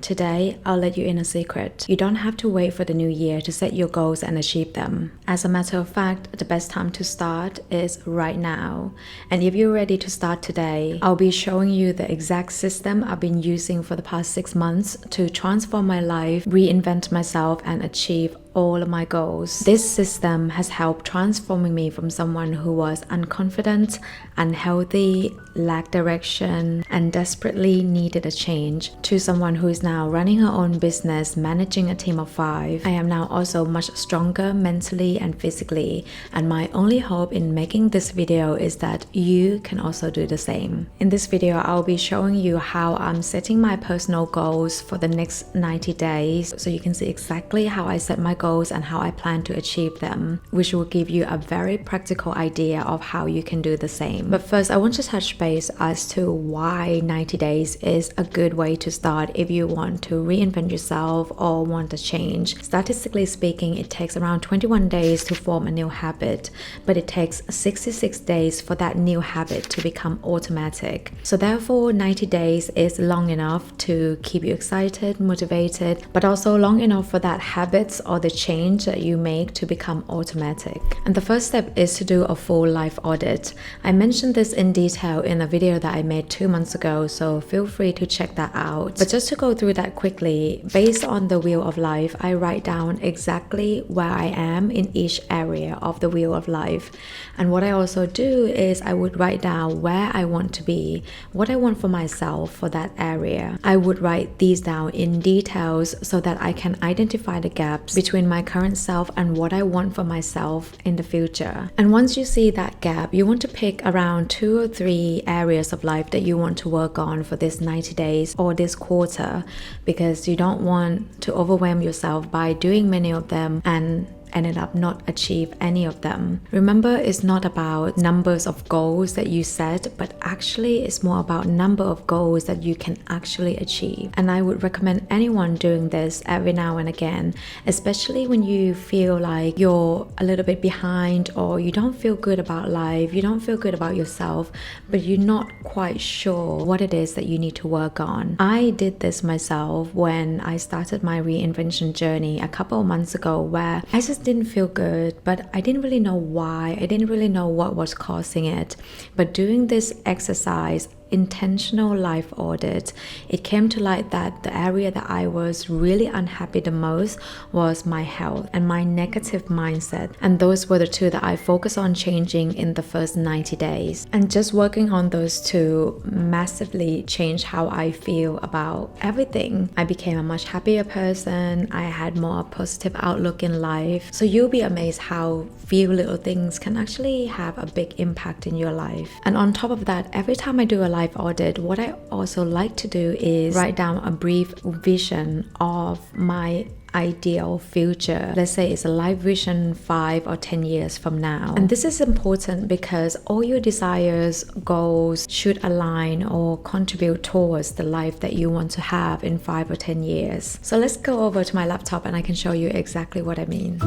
Today, I'll let you in a secret. You don't have to wait for the new year to set your goals and achieve them. As a matter of fact, the best time to start is right now. And if you're ready to start today, I'll be showing you the exact system I've been using for the past 6 months to transform my life, reinvent myself, and achieve all of my goals. This system has helped transforming me from someone who was unconfident, unhealthy, lacked direction, and desperately needed a change to someone who is now running her own business, managing a team of 5. I am now also much stronger mentally and physically, and my only hope in making this video is that you can also do the same. In this video, I'll be showing you how I'm setting my personal goals for the next 90 days, so you can see exactly how I set my goals and how I plan to achieve them, which will give you a very practical idea of how you can do the same. But first, I want to touch base as to why 90 days is a good way to start if you want to reinvent yourself or want a change. Statistically speaking, it takes around 21 days to form a new habit, but it takes 66 days for that new habit to become automatic. So therefore, 90 days is long enough to keep you excited, motivated, but also long enough for that habits or the change that you make to become automatic. And the first step is to do a full life audit. I mentioned this in detail in a video that I made 2 months ago, so feel free to check that out. But just to go through that quickly, based on the wheel of life, I write down exactly where I am in each area of the wheel of life. And what I also do is I would write down where I want to be, what I want for myself for that area. I would write these down in details so that I can identify the gaps between my current self and what I want for myself in the future. And once you see that gap, you want to pick around 2 or 3 areas of life that you want to work on for this 90 days or this quarter, because you don't want to overwhelm yourself by doing many of them and ended up not achieve any of them. Remember, it's not about numbers of goals that you set, but actually it's more about number of goals that you can actually achieve. And I would recommend anyone doing this every now and again, especially when you feel like you're a little bit behind or you don't feel good about life, you don't feel good about yourself, but you're not quite sure what it is that you need to work on. I did this myself when I started my reinvention journey a couple of months ago, where I just didn't feel good, but I didn't really know why. I didn't really know what was causing it. But doing this exercise, intentional life audit, it came to light that the area that I was really unhappy the most was my health and my negative mindset. And those were the 2 that I focused on changing in the first 90 days. And just working on those 2 massively changed how I feel about everything. I became a much happier person. I had more positive outlook in life. So you'll be amazed how few little things can actually have a big impact in your life. And on top of that, every time I do a life audit, what I also like to do is write down a brief vision of my ideal future. Let's say it's a life vision 5 or 10 years from now. And this is important because all your desires, goals should align or contribute towards the life that you want to have in 5 or 10 years. So let's go over to my laptop and I can show you exactly what I mean.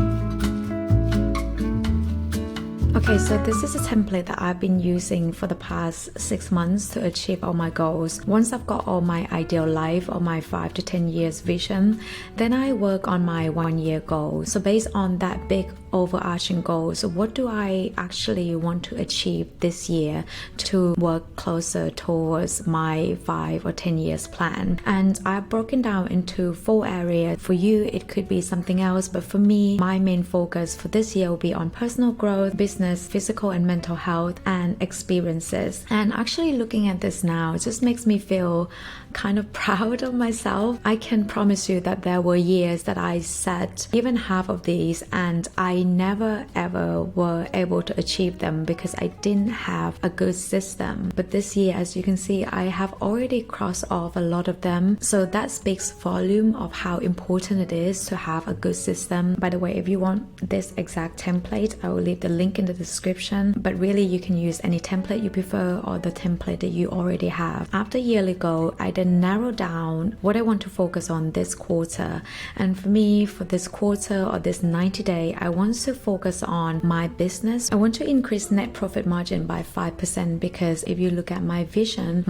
Okay, so this is a template that I've been using for the past 6 months to achieve all my goals. Once I've got all my ideal life or my 5 to 10 years vision, then I work on my 1-year goal. So based on that big overarching goal, so what do I actually want to achieve this year to work closer towards my 5 or 10 years plan? And I've broken down into 4 areas. For you, it could be something else, but for me, my main focus for this year will be on personal growth, business, physical and mental health, and experiences. And actually looking at this now, it just makes me feel kind of proud of myself. I can promise you that there were years that I set even half of these and I never ever were able to achieve them because I didn't have a good system. But this year, as you can see, I have already crossed off a lot of them. So that speaks volume of how important it is to have a good system. By the way, if you want this exact template, I will leave the link in the description. But really, you can use any template you prefer or the template that you already have. After yearly goal, I then narrow down what I want to focus on this quarter. And for me, for this quarter or this 90 day, I want want to focus on my business. I want to increase net profit margin by 5% because if you look at my vision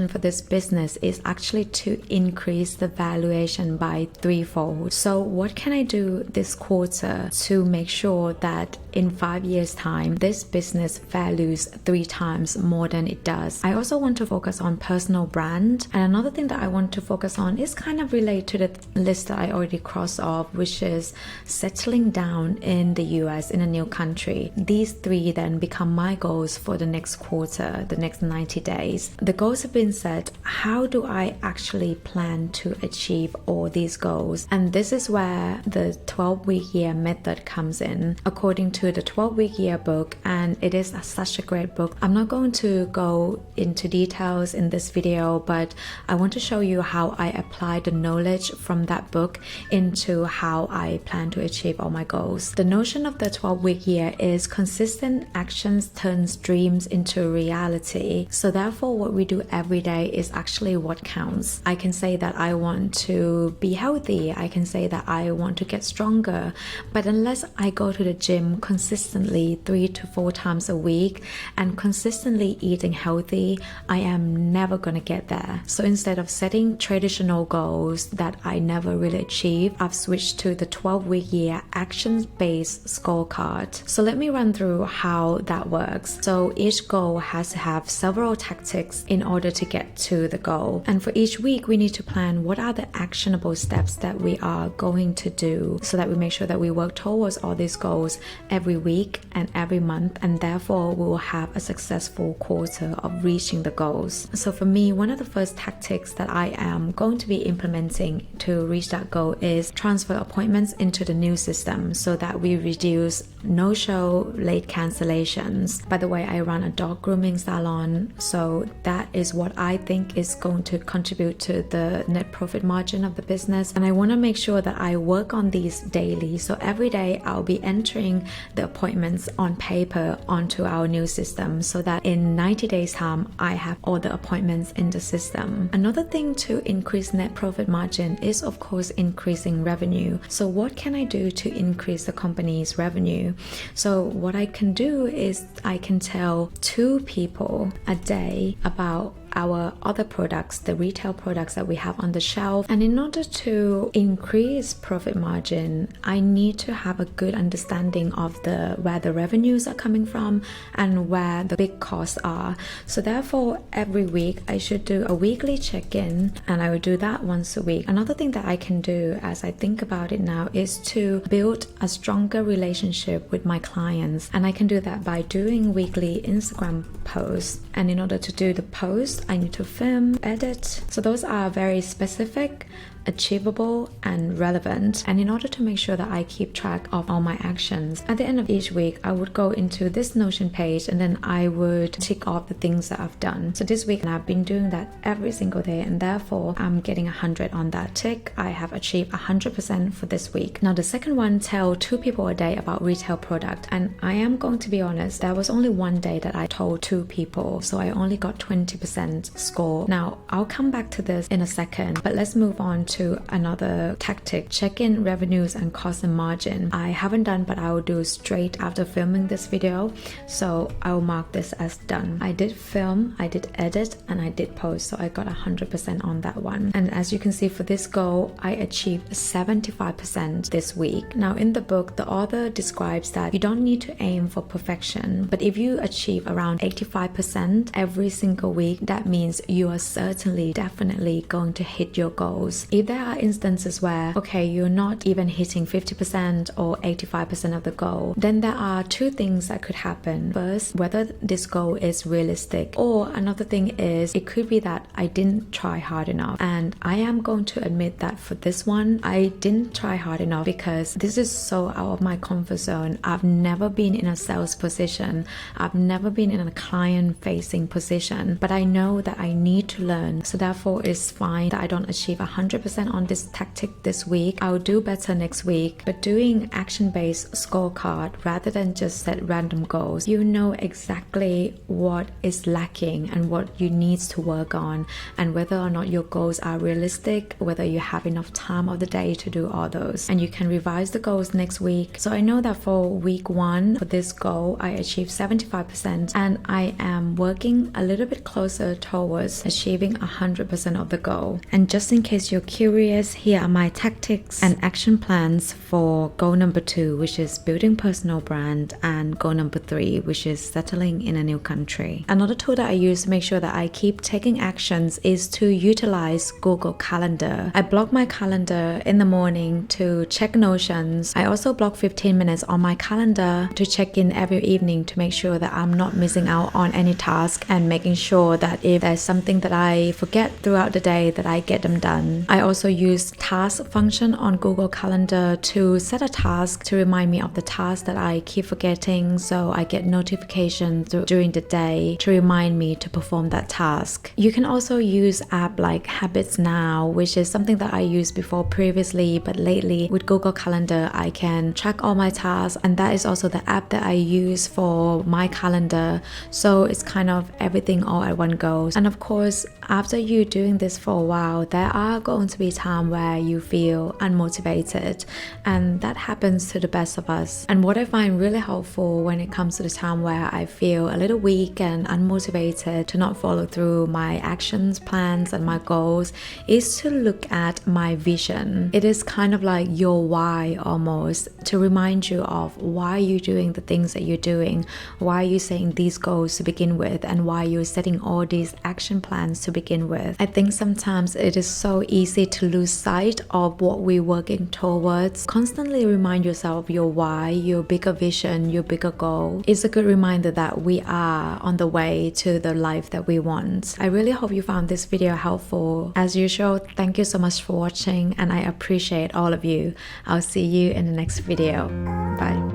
for this business is actually to increase the valuation by threefold. So what can I do this quarter to make sure that in 5 years time this business values 3 times more than it does? I also want to focus on personal brand, and another thing that I want to focus on is kind of related to the list that I already crossed off, which is settling down in the US, in a new country. These 3 then become my goals for the next quarter, the next 90 days. The goals have been set. How do I actually plan to achieve all these goals? And this is where the 12-week year method comes in. According to the 12-week year book, and it is such a great book. I'm not going to go into details in this video, but I want to show you how I apply the knowledge from that book into how I plan to achieve all my goals. The notion of the 12-week year is consistent actions turns dreams into reality. So therefore what we do every day is actually what counts. I can say that I want to be healthy. I can say that I want to get stronger, but unless I go to the gym consistently 3 to 4 times a week and consistently eating healthy, I am never gonna get there. So instead of setting traditional goals that I never really achieve, I've switched to the 12-week year actions-based scorecard. So let me run through how that works. So each goal has to have several tactics in order to get to the goal. And for each week, we need to plan what are the actionable steps that we are going to do so that we make sure that we work towards all these goals every week and every month, and therefore we will have a successful quarter of reaching the goals. So for me, one of the first tactics that I am going to be implementing to reach that goal is transfer appointments into the new system so that we reduce no-show, late cancellations. By the way, I run a dog grooming salon, so that is what I think is going to contribute to the net profit margin of the business, and I want to make sure that I work on these daily. So every day I'll be entering the appointments on paper onto our new system so that in 90 days time I have all the appointments in the system. Another thing to increase net profit margin is of course increasing revenue. So what can I do to increase the company's revenue? So what I can do is I can tell 2 people a day about our other products, the retail products that we have on the shelf. And in order to increase profit margin, I need to have a good understanding of where the revenues are coming from and where the big costs are. So therefore, every week I should do a weekly check-in, and I will do that once a week. Another thing that I can do as I think about it now is to build a stronger relationship with my clients, and I can do that by doing weekly Instagram posts. And in order to do the post, I need to film, edit. So those are very specific, achievable, and relevant. And in order to make sure that I keep track of all my actions, at the end of each week, I would go into this Notion page and then I would tick off the things that I've done. So this week, I've been doing that every single day, and therefore I'm getting 100 on that tick. I have achieved 100% for this week. Now the second one, tell 2 people a day about retail product. And I am going to be honest, there was only one day that I told 2 people, so I only got 20% score. Now I'll come back to this in a second, but let's move on to another tactic, check in revenues and cost and margin. I haven't done, but I will do straight after filming this video, so I will mark this as done. I did film, I did edit, and I did post, so I got 100% on that one. And as you can see, for this goal I achieved 75% this week. Now in the book, the author describes that you don't need to aim for perfection, but if you achieve around 85% every single week, that means you are certainly, definitely going to hit your goals. If there are instances where, okay, you're not even hitting 50% or 85% of the goal, then there are 2 things that could happen. First, whether this goal is realistic, or another thing is it could be that I didn't try hard enough. And I am going to admit that for this one, I didn't try hard enough because this is so out of my comfort zone. I've never been in a sales position. I've never been in a client-facing position, but I know know that I need to learn. So therefore it's fine that I don't achieve 100% on this tactic this week. I'll do better next week. But doing action-based scorecard rather than just set random goals, you know exactly what is lacking and what you need to work on, and whether or not your goals are realistic, whether you have enough time of the day to do all those, and you can revise the goals next week. So I know that for week 1 for this goal I achieved 75%, and I am working a little bit closer towards achieving 100% of the goal. And just in case you're curious, here are my tactics and action plans for goal number 2, which is building personal brand, and goal number 3, which is settling in a new country. Another tool that I use to make sure that I keep taking actions is to utilize Google Calendar. I block my calendar in the morning to check notions. I also block 15 minutes on my calendar to check in every evening to make sure that I'm not missing out on any task, and making sure that if there's something that I forget throughout the day that I get them done. I also use task function on Google Calendar to set a task to remind me of the task that I keep forgetting, so I get notifications during the day to remind me to perform that task. You can also use app like Habits Now, which is something that I used before previously, but lately with Google Calendar I can track all my tasks, and that is also the app that I use for my calendar. So it's kind of everything all at one go. And of course, after you doing this for a while, there are going to be times where you feel unmotivated, and that happens to the best of us. And what I find really helpful when it comes to the time where I feel a little weak and unmotivated to not follow through my actions, plans, and my goals is to look at my vision. It is kind of like your why almost, to remind you of why you're doing the things that you're doing, why you're setting these goals to begin with, and why you're setting all these action plans to begin with. I think sometimes it is so easy to lose sight of what we're working towards. Constantly remind yourself of your why, your bigger vision, your bigger goal. It's a good reminder that we are on the way to the life that we want. I really hope you found this video helpful. As usual, thank you so much for watching, and I appreciate all of you. I'll see you in the next video. Bye.